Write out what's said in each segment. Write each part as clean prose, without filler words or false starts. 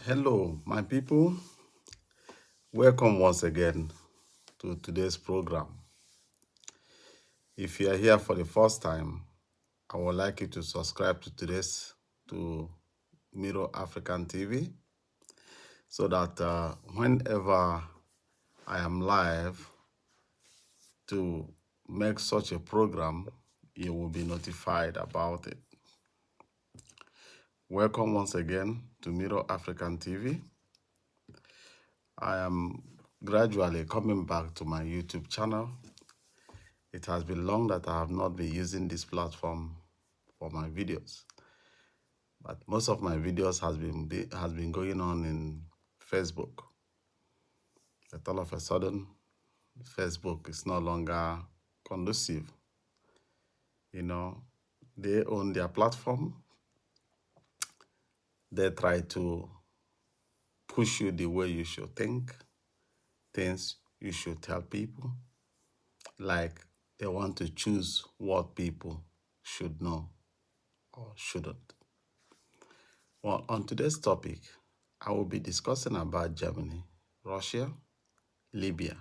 Hello, my people. Welcome once again to today's program. If you are here for the first time, I would like you to subscribe to Miro African TV so that whenever I am live to make such a program, you will be notified about it. Welcome once again to Miro African TV. I am gradually coming back to my YouTube channel. It has been long that I have not been using this platform for my videos, but most of my videos has been going on in Facebook. But all of a sudden, Facebook is no longer conducive. You know, they own their platform. They try to push you the way you should think, things you should tell people, like they want to choose what people should know or shouldn't. Well, on today's topic, I will be discussing about Germany, Russia, Libya,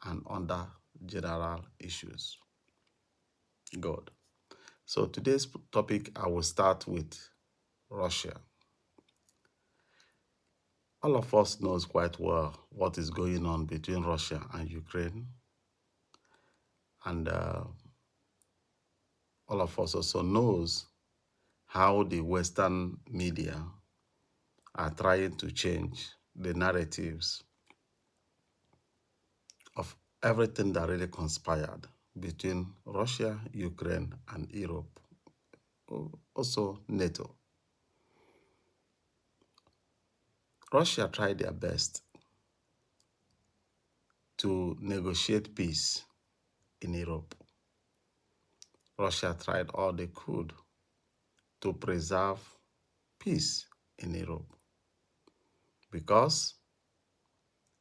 and other general issues. Good. So today's topic, I will start with Russia. All of us knows quite well what is going on between Russia and Ukraine. And all of us also knows how the Western media are trying to change the narratives of everything that really conspired between Russia, Ukraine, and Europe, also NATO. Russia tried their best to negotiate peace in Europe. Russia tried all they could to preserve peace in Europe because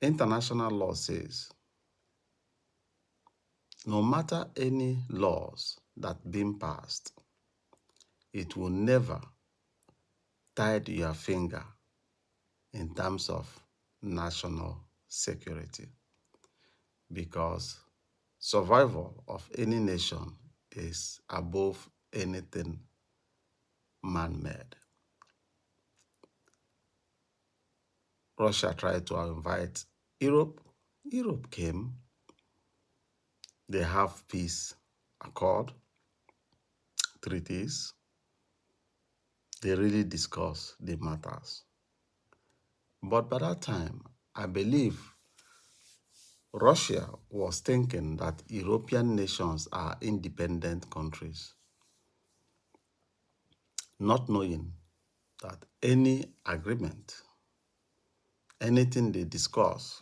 international law says no matter any laws that been passed, it will never tie your finger in terms of national security, because survival of any nation is above anything man-made. Russia tried to invite Europe. Europe came. They have peace accord, treaties. They really discuss the matters. But by that time, I believe Russia was thinking that European nations are independent countries, not knowing that any agreement, anything they discuss,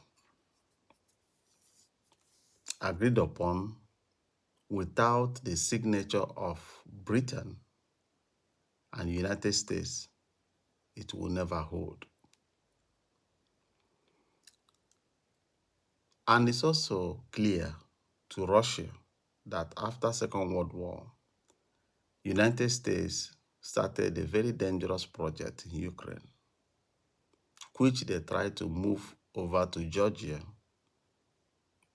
agreed upon without the signature of Britain and United States, it will never hold. And it's also clear to Russia that after Second World War, United States started a very dangerous project in Ukraine, which they tried to move over to Georgia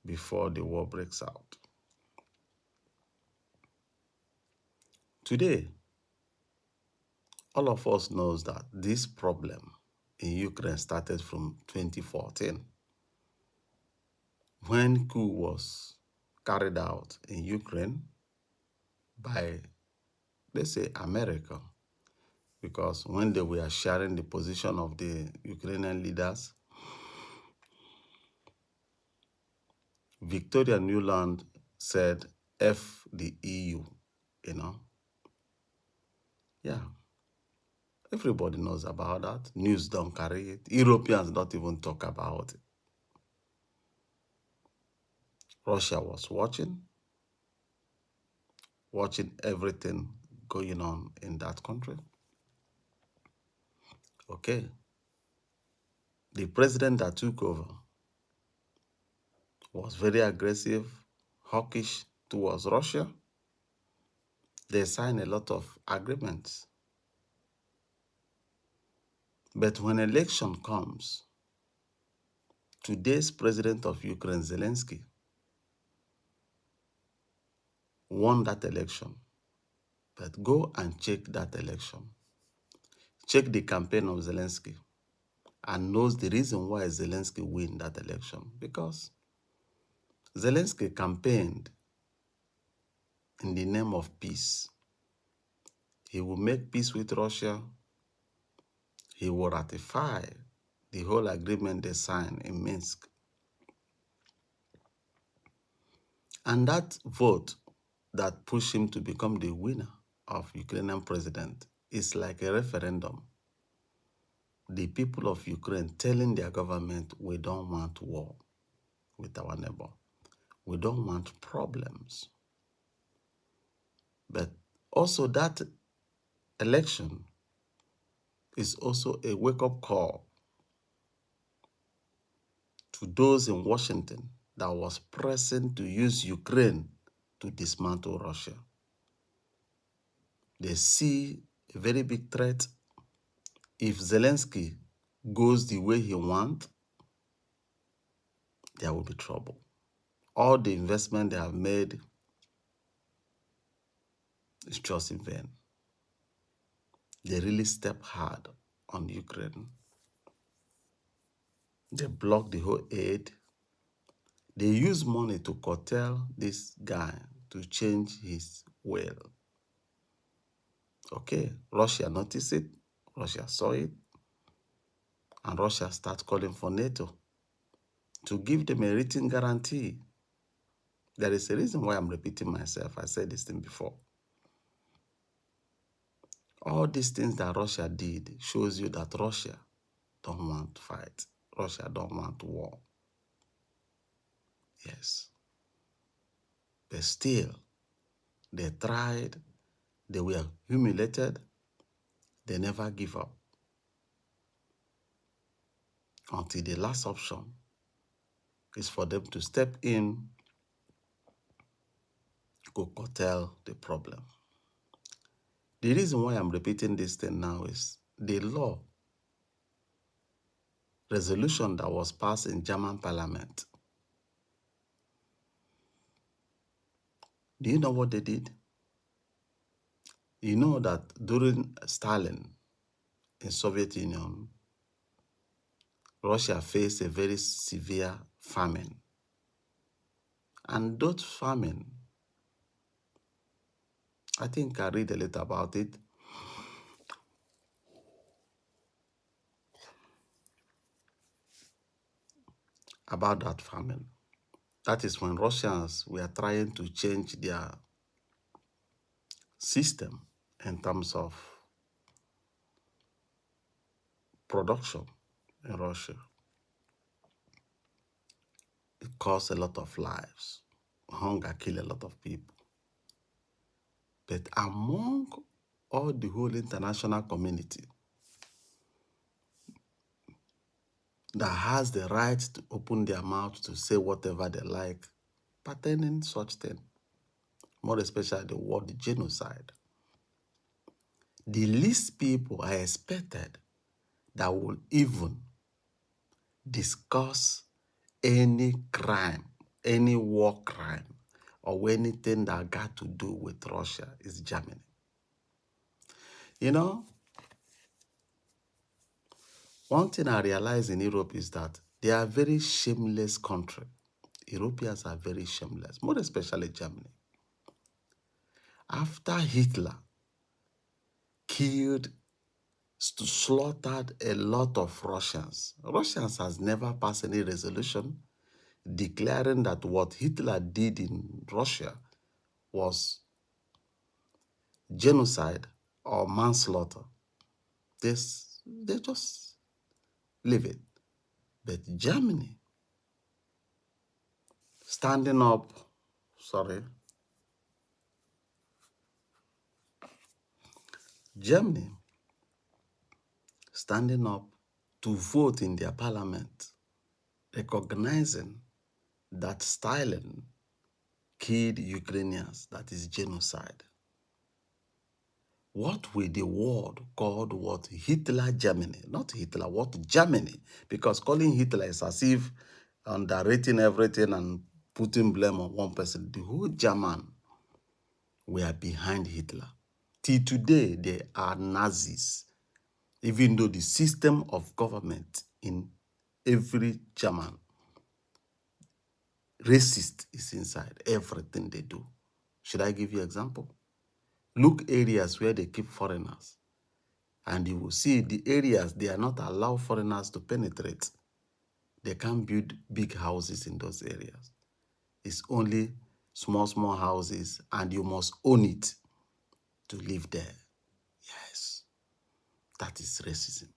before the war breaks out. Today, all of us knows that this problem in Ukraine started from 2014, when coup was carried out in Ukraine by, let's say, America, because when they were sharing the position of the Ukrainian leaders, Victoria Nuland said, F the EU, you know. Yeah, everybody knows about that. News don't carry it. Europeans don't even talk about it. Russia was watching everything going on in that country. Okay. The president that took over was very aggressive, hawkish towards Russia. They signed a lot of agreements. But when election comes, today's president of Ukraine, Zelensky, won that election. But go and check that election. Check the campaign of Zelensky and knows the reason why Zelensky win that election. Because Zelensky campaigned in the name of peace. He will make peace with Russia. He will ratify the whole agreement they signed in Minsk. And that vote that pushed him to become the winner of Ukrainian president is like a referendum. The people of Ukraine telling their government, we don't want war with our neighbor. We don't want problems. But also that election is also a wake-up call to those in Washington that was pressing to use Ukraine to dismantle Russia. They see a very big threat. If Zelensky goes the way he wants, there will be trouble. All the investment they have made is just in vain. They really step hard on Ukraine. They block the whole aid. They use money to curtail this guy to change his will. Okay, Russia noticed it, Russia saw it, and Russia starts calling for NATO to give them a written guarantee. There is a reason why I'm repeating myself. I said this thing before. All these things that Russia did shows you that Russia don't want to fight. Russia don't want war. Yes. But still, they tried, they were humiliated, they never give up. Until the last option is for them to step in to curtail the problem. The reason why I'm repeating this thing now is the law, resolution that was passed in German parliament. Do you know what they did? You know that during Stalin in Soviet Union, Russia faced a very severe famine. And that famine, I think I read a little about it. About that famine. That is when Russians were trying to change their system in terms of production in Russia. It cost a lot of lives. Hunger killed a lot of people. But among all the whole international community that has the right to open their mouth to say whatever they like pertaining such thing, more especially the word genocide, the least people are expected that will even discuss any crime, any war crime, or anything that got to do with Russia is Germany. You know, one thing I realize in Europe is that they are a very shameless country. Europeans are very shameless, more especially Germany. After Hitler killed, slaughtered a lot of Russians, Russians has never passed any resolution declaring that what Hitler did in Russia was genocide or manslaughter. They just leave it. But Germany, standing up, Germany standing up to vote in their parliament, recognizing that Stalin killed Ukrainians, that is genocide. What will the world called what Hitler Germany, not Hitler, what Germany, because calling Hitler is as if underrating everything and putting blame on one person. The whole German were behind Hitler. Till today, they are Nazis, even though the system of government in every German, racist is inside everything they do. Should I give you an example? Look areas where they keep foreigners, and you will see the areas they are not allow foreigners to penetrate. They can't build big houses in those areas. It's only small, small houses, and you must own it to live there. Yes, that is racism.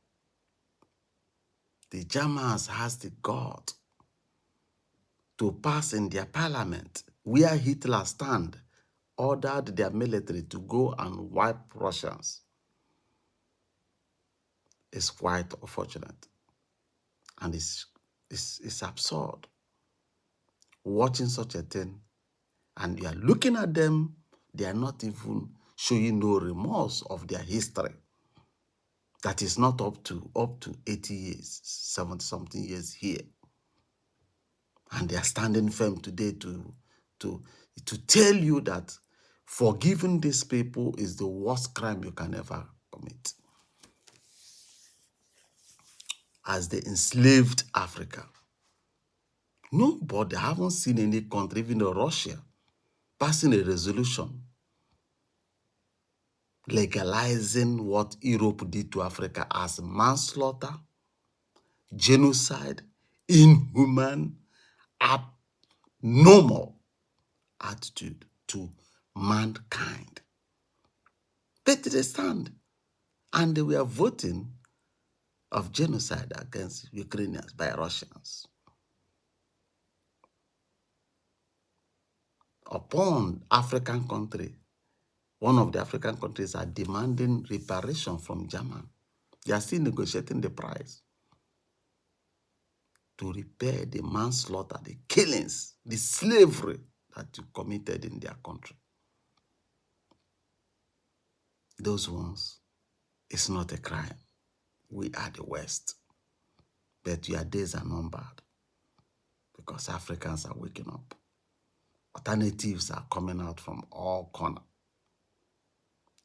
The Germans has the God to pass in their parliament where Hitler stand, ordered their military to go and wipe Russians. It's quite unfortunate. And it's absurd watching such a thing. And you are looking at them, they are not even showing no remorse of their history. That is not up to 80 years, 70 something years here. And they are standing firm today to tell you that forgiving these people is the worst crime you can ever commit. As they enslaved Africa, nobody, I haven't seen any country, even Russia, passing a resolution legalizing what Europe did to Africa as manslaughter, genocide, inhuman, abnormal attitude to mankind. But they stand, and they were voting of genocide against Ukrainians by Russians. Upon African country, one of the African countries are demanding reparation from Germany. They are still negotiating the price to repair the manslaughter, the killings, the slavery that you committed in their country. Those ones, it's not a crime. We are the West. But your days are numbered because Africans are waking up. Alternatives are coming out from all corners.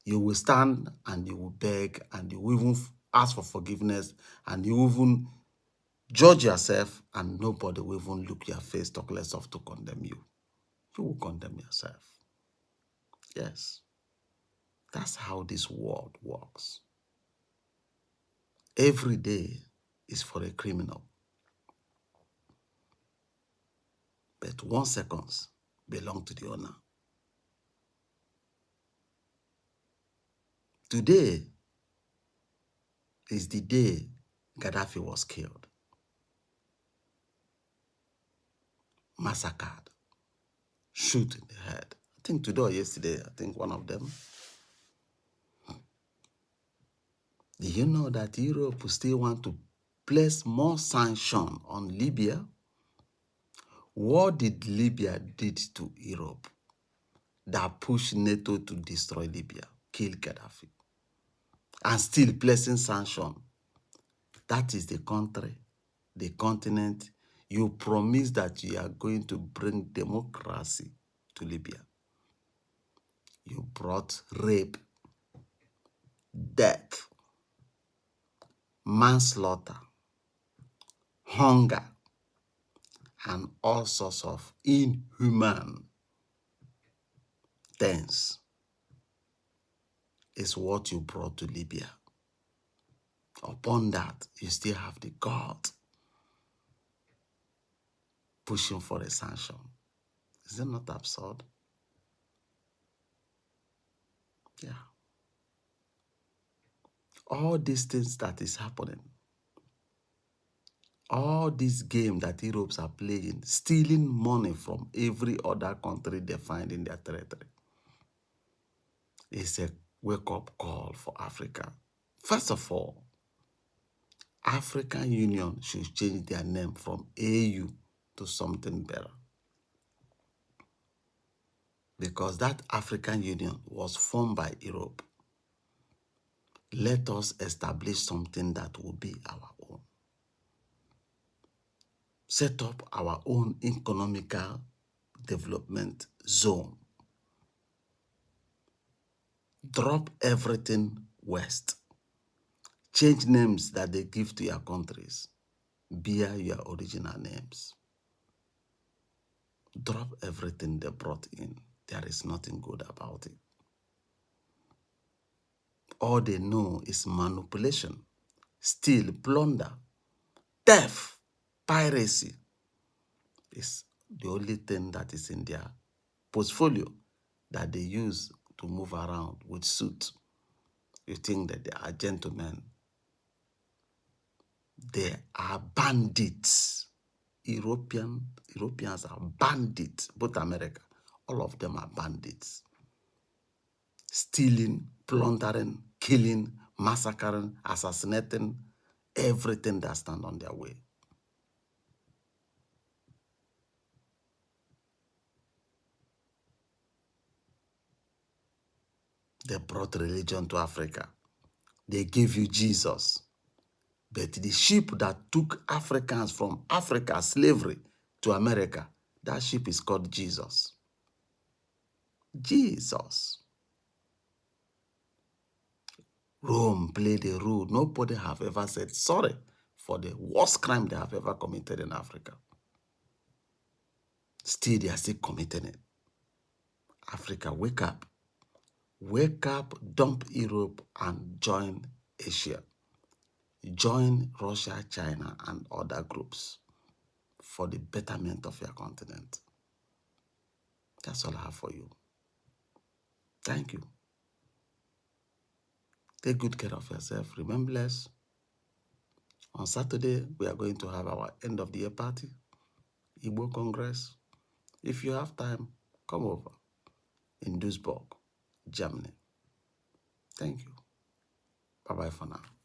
You will stand and you will beg and you will even ask for forgiveness and you will even judge yourself and nobody will even look your face, talk less of to condemn you. You will condemn yourself. Yes. That's how this world works. Every day is for a criminal. But 1 second belongs to the owner. Today is the day Gaddafi was killed, massacred, shot in the head. I think today or yesterday, I think one of them. Do you know that Europe still want to place more sanction on Libya? What did Libya did to Europe that pushed NATO to destroy Libya, kill Gaddafi, and still placing sanction? That is the country, the continent, you promise that you are going to bring democracy to Libya. You brought rape, death, manslaughter, hunger, and all sorts of inhuman things is what you brought to Libya. Upon that, you still have the God pushing for a sanction. Is it not absurd? Yeah. All these things that is happening, all this game that Europeans are playing, stealing money from every other country they find in their territory, is a wake-up call for Africa. First of all, African Union should change their name from AU to something better. Because that African Union was formed by Europe. Let us establish something that will be our own. Set up our own economical development zone. Drop everything west. Change names that they give to your countries. Bear your original names. Drop everything they brought in. There is nothing good about it. All they know is manipulation, steal, plunder, theft, piracy is the only thing that is in their portfolio that they use to move around with suits. You think that they are gentlemen. They are bandits. Europeans are bandits, both America, all of them are bandits. Stealing, plundering, killing, massacring, assassinating, everything that stands on their way. They brought religion to Africa. They gave you Jesus. But the ship that took Africans from Africa, slavery, to America, that ship is called Jesus. Jesus. Rome played a role. Nobody have ever said sorry for the worst crime they have ever committed in Africa. Still, they are still committing it. Africa, wake up. Wake up, dump Europe, and join Asia. Join Russia, China, and other groups for the betterment of your continent. That's all I have for you. Thank you. Take good care of yourself. Remember, bless. On Saturday, we are going to have our end of the year party, Igbo Congress. If you have time, come over in Duisburg, Germany. Thank you. Bye-bye for now.